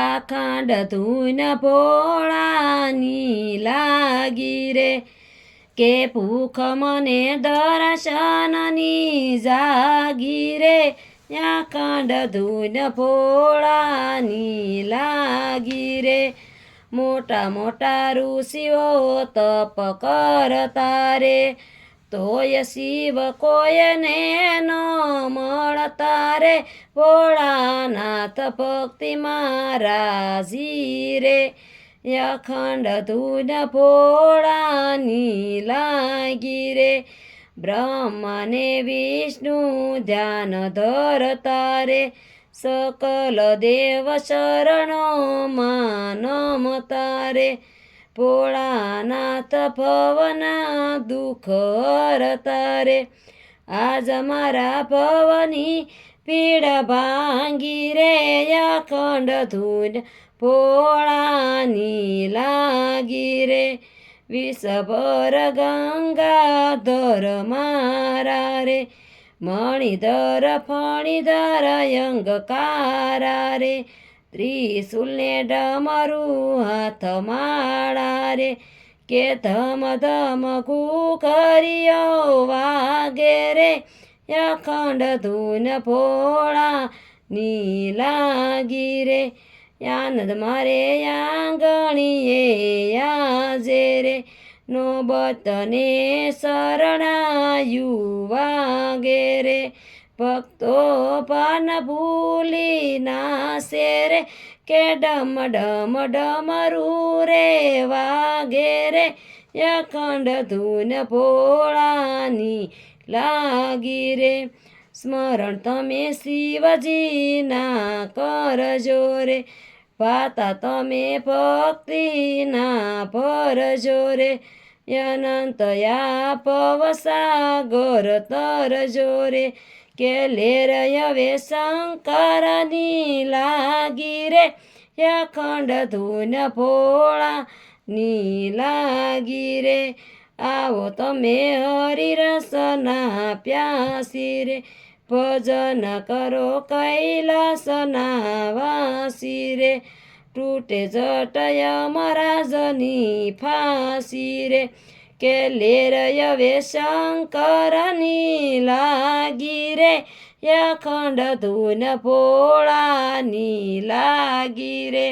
अखण्ड धुन भोळानी लागी रे के भूख मने दर्शननी जागी रे अखण्ड धुन भोळानी लागी रे मोटा मोटा ऋषिओ तप करता रे तोय शिव कोयने न મળતા રે ભોળાનાથ ભક્તિ મહારાજી રે અખંડ ધૂન ભોળાની લાગી રે બ્રહ્મને વિષ્ણુ ધ્યાન ધરતા રે सकल देव शरणों नमता रे भोळानाथ भवना दुख हरता रे आज मारा भवनी पीड़ भांगी रे अखंड धून भोळानी लागी रे विषभर गंगाधर मारा रे मणिधर फणिधर अंगकारा रे त्रिशूल ने डमरू हाथ माळा रे के धम धम घूघरियो वागे रे अखंड धून भोळा नी लागी रे आनंद मारे आंगणीए आजे रे नोबतने शरणायु वागे रे भक्तो पान भूली नासे रे के डम डम डमरू रे वागे रे अखंड धून भोळानी लागी रे स्मरण तमे शिवजी ना करजो रे पाता तमे भक्ति ना भरजो रे अनंत या पवसागर तरजो रे के लेर यवे शंकरनी लागी रे अखंड धून भोळा नी लागी रे आवो तमे हरि रसना प्यासी रे भजन करो कैलासना वासी रे टूटे जट यमराजनी फांसी रे के लेर यवे शंकरनी लागी रे अखंड धून भोळानी लागी रे।